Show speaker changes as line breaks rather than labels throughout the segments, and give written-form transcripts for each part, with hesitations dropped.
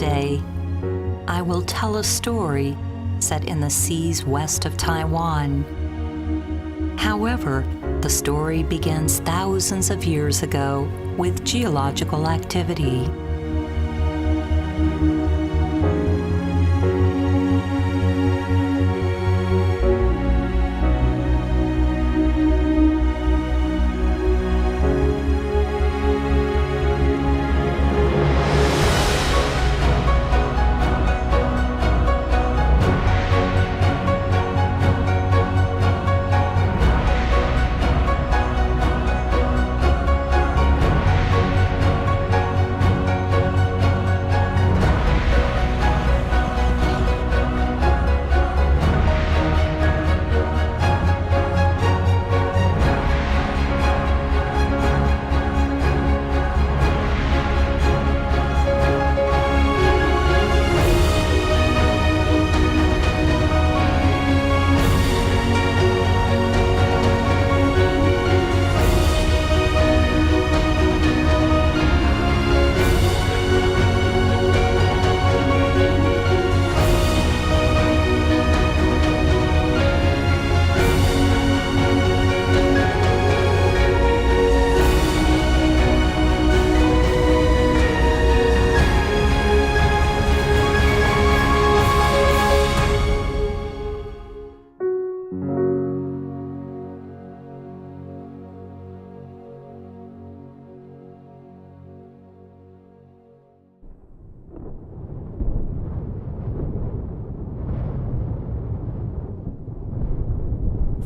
Today, I will tell a story set in the seas west of Taiwan. However, the story begins thousands of years ago with geological activity.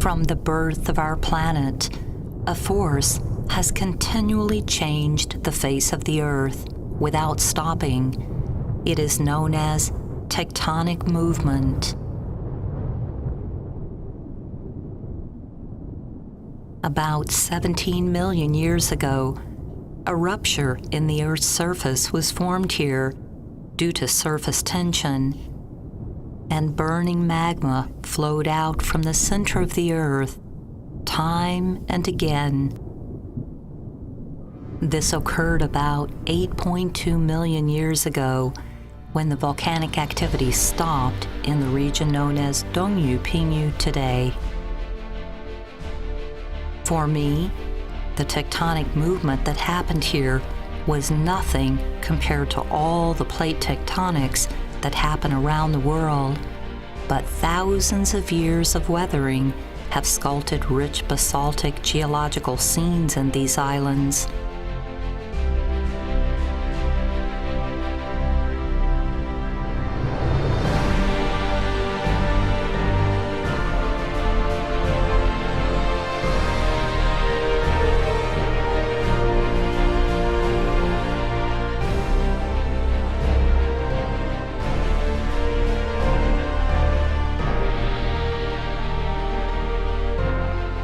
From the birth of our planet, a force has continually changed the face of the Earth without stopping. It is known as tectonic movement. About 17 million years ago, a rupture in the Earth's surface was formed here due to surface tension, and burning magma flowed out from the center of the Earth time and again. This occurred about 8.2 million years ago when the volcanic activity stopped in the region known as Dongyuping today. For me, the tectonic movement that happened here was nothing compared to all the plate tectonics that happen around the world, but thousands of years of weathering have sculpted rich basaltic geological scenes in these islands.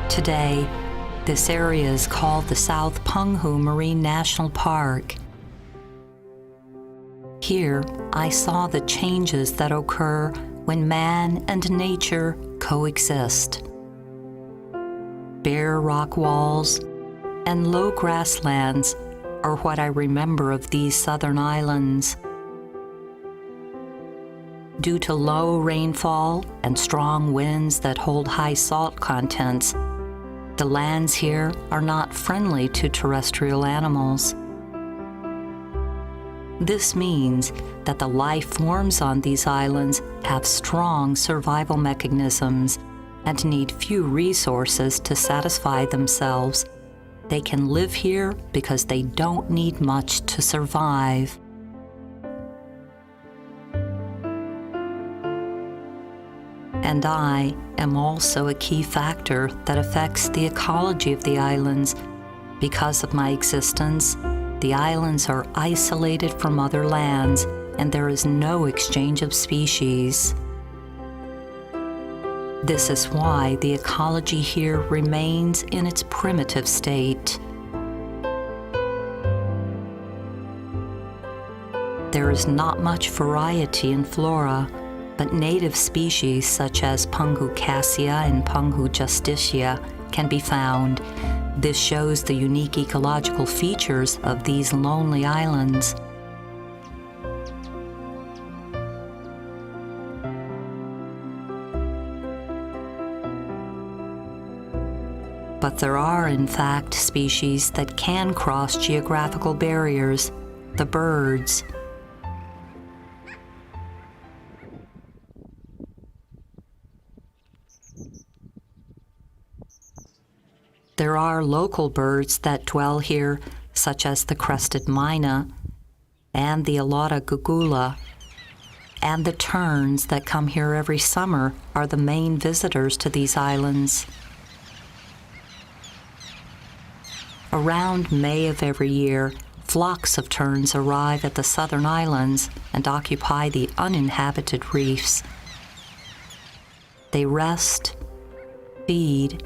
Today, this area is called the South Penghu Marine National Park. Here, I saw the changes that occur when man and nature coexist. Bare rock walls and low grasslands are what I remember of these southern islands. Due to low rainfall and strong winds that hold high salt contents, the lands here are not friendly to terrestrial animals. This means that the life forms on these islands have strong survival mechanisms and need few resources to satisfy themselves. They can live here because they don't need much to survive. And I am also a key factor that affects the ecology of the islands. Because of my existence, the islands are isolated from other lands, and there is no exchange of species. This is why the ecology here remains in its primitive state. There is not much variety in flora, but native species such as Penghu cassia and Penghu justicia can be found. This shows the unique ecological features of these lonely islands. But there are, in fact, species that can cross geographical barriers, the birds. There are local birds that dwell here, such as the crested myna and the alota gugula, and the terns that come here every summer are the main visitors to these islands. Around May of every year, flocks of terns arrive at the southern islands and occupy the uninhabited reefs. They rest, feed,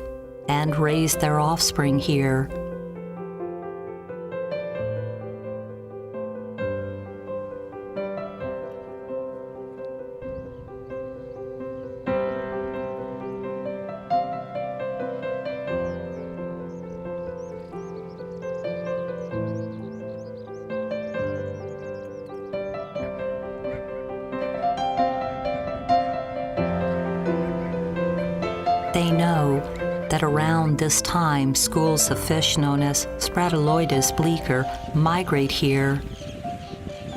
and raise their offspring here. They know that around this time schools of fish known as Stratoloides bleecker migrate here,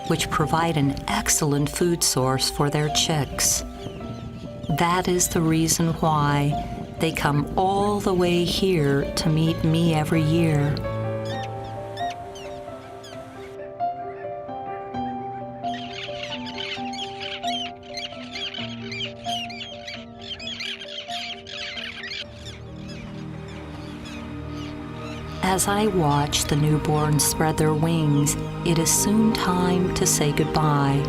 which provide an excellent food source for their chicks. That is the reason why they come all the way here to meet me every year. As I watch the newborns spread their wings, it is soon time to say goodbye.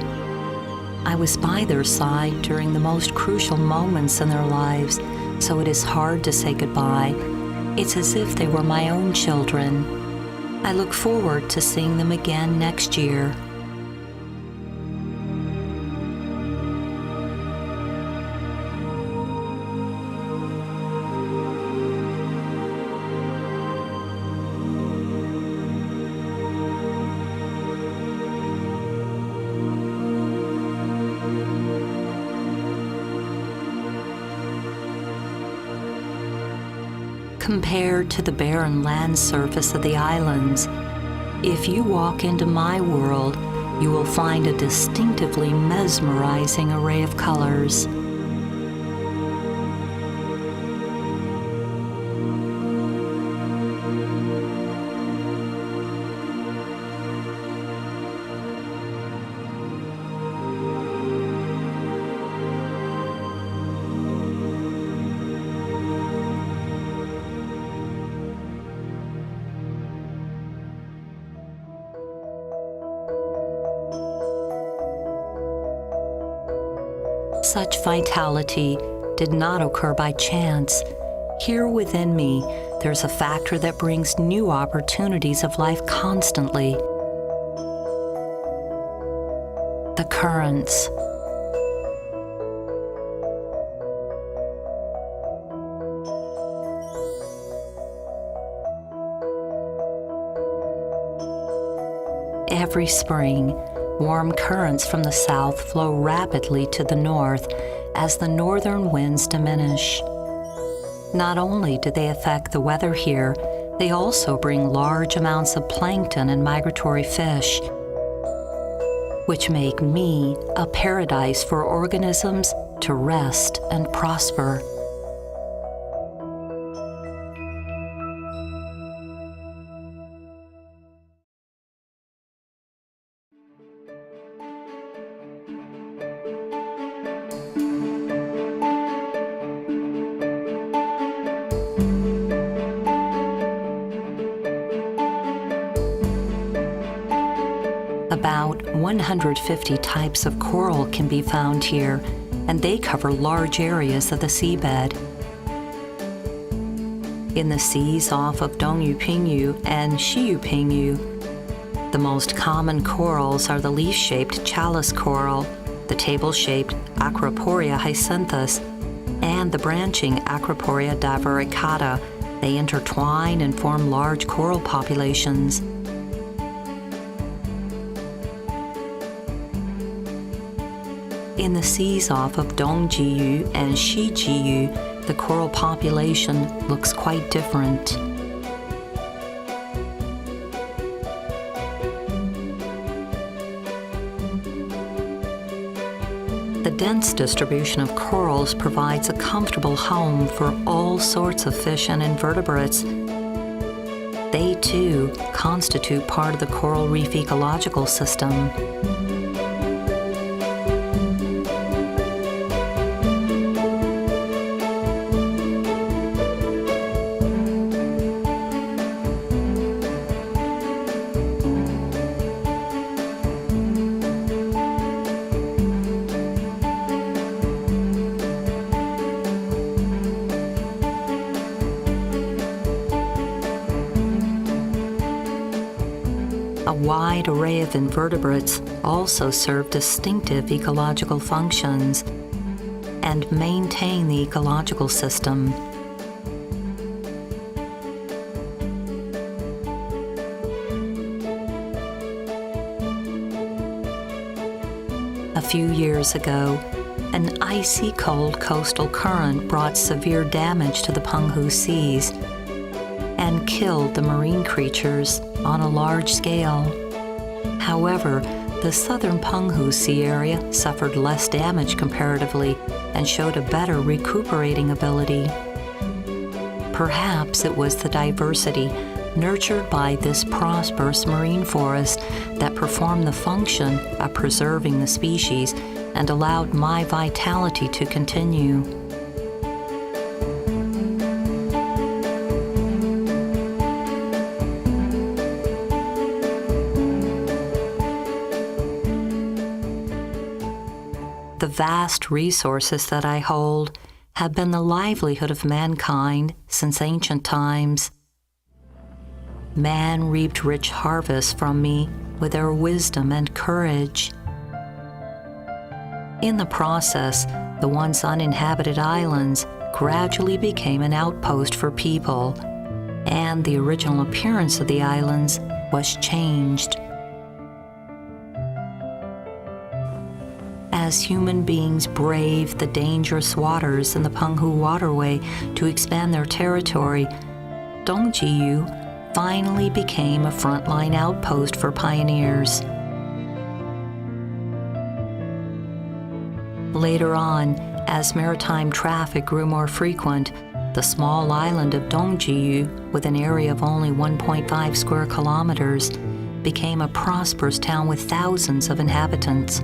I was by their side during the most crucial moments in their lives, so it is hard to say goodbye. It's as if they were my own children. I look forward to seeing them again next year. Compared to the barren land surface of the islands, if you walk into my world, you will find a distinctively mesmerizing array of colors. Such vitality did not occur by chance. Here within me, there's a factor that brings new opportunities of life constantly. The currents. Every spring, warm currents from the south flow rapidly to the north as the northern winds diminish. Not only do they affect the weather here, they also bring large amounts of plankton and migratory fish, which make me a paradise for organisms to rest and prosper. About 150 types of coral can be found here, and they cover large areas of the seabed. In the seas off of Dongyuping and Xiyuping, the most common corals are the leaf-shaped chalice coral, the table-shaped Acroporia hyacinthus, and the branching Acroporia divaricata. They intertwine and form large coral populations. In the seas off of Dongji and Xiji, the coral population looks quite different. The dense distribution of corals provides a comfortable home for all sorts of fish and invertebrates. They, too, constitute part of the coral reef ecological system. A wide array of invertebrates also serve distinctive ecological functions and maintain the ecological system. A few years ago, an icy cold coastal current brought severe damage to the Penghu Seas and killed the marine creatures on a large scale. However, the southern Penghu Sea area suffered less damage comparatively and showed a better recuperating ability. Perhaps it was the diversity nurtured by this prosperous marine forest that performed the function of preserving the species and allowed my vitality to continue. The vast resources that I hold have been the livelihood of mankind since ancient times. Man reaped rich harvests from me with their wisdom and courage. In the process, the once uninhabited islands gradually became an outpost for people, and the original appearance of the islands was changed. As human beings braved the dangerous waters in the Penghu waterway to expand their territory, Dongji finally became a frontline outpost for pioneers. Later on, as maritime traffic grew more frequent, the small island of Dongji, with an area of only 1.5 square kilometers, became a prosperous town with thousands of inhabitants.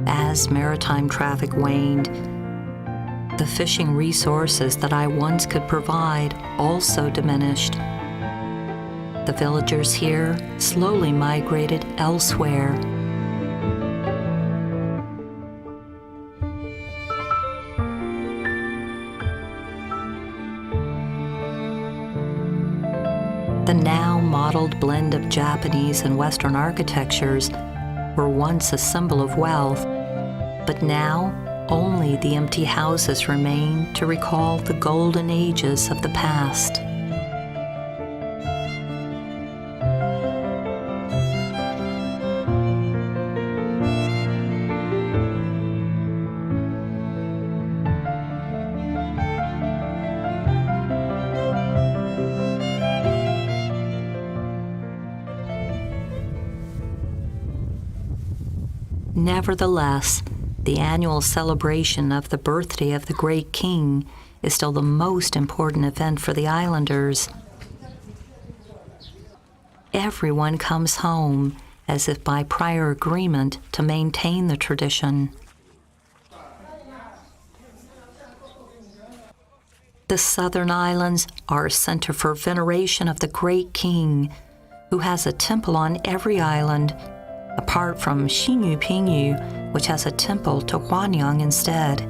As maritime traffic waned, the fishing resources that I once could provide also diminished. The villagers here slowly migrated elsewhere. The now modeled blend of Japanese and Western architectures were once a symbol of wealth, but now only the empty houses remain to recall the golden ages of the past. Nevertheless, the annual celebration of the birthday of the great king is still the most important event for the islanders. Everyone comes home, as if by prior agreement, to maintain the tradition. The southern islands are a center for veneration of the great king, who has a temple on every island, apart from Xiyuping, which has a temple to Huanyang instead.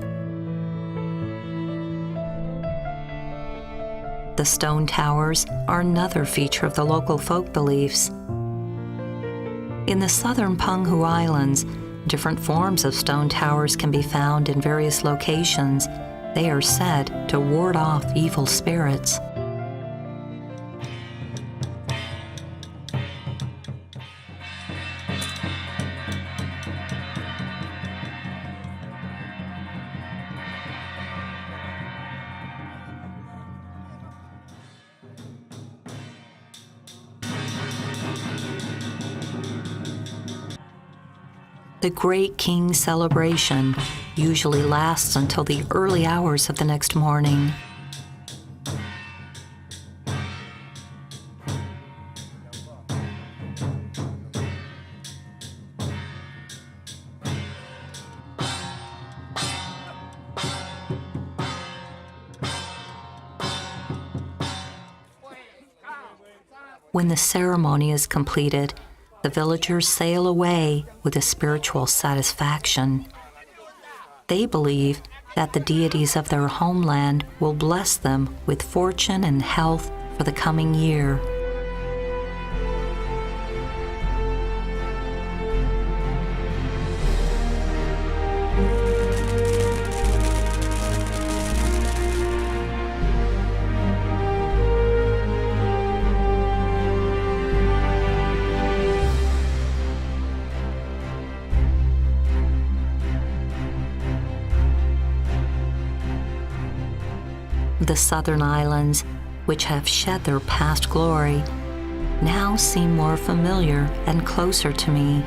The stone towers are another feature of the local folk beliefs. In the southern Penghu Islands, different forms of stone towers can be found in various locations. They are said to ward off evil spirits. The Great King celebration usually lasts until the early hours of the next morning. When the ceremony is completed, the villagers sail away with a spiritual satisfaction. They believe that the deities of their homeland will bless them with fortune and health for the coming year. The southern islands, which have shed their past glory, now seem more familiar and closer to me.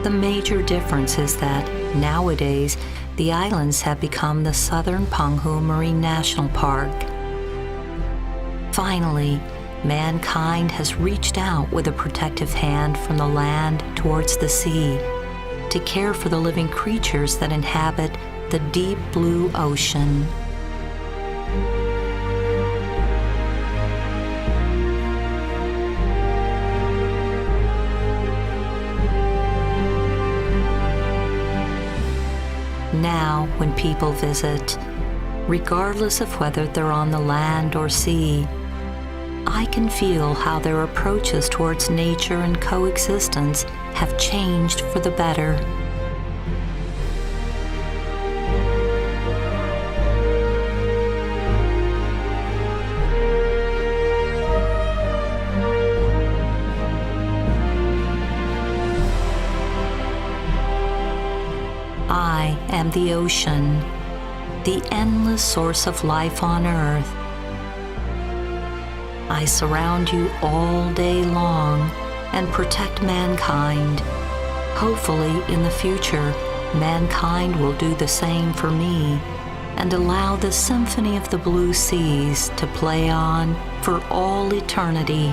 The major difference is that nowadays the islands have become the Southern Penghu Marine National Park. Finally, mankind has reached out with a protective hand from the land towards the sea to care for the living creatures that inhabit the deep blue ocean. Now, when people visit, regardless of whether they're on the land or sea, I can feel how their approaches towards nature and coexistence have changed for the better. I am the ocean, the endless source of life on Earth. I surround you all day long and protect mankind. Hopefully, in the future, mankind will do the same for me and allow the symphony of the blue seas to play on for all eternity.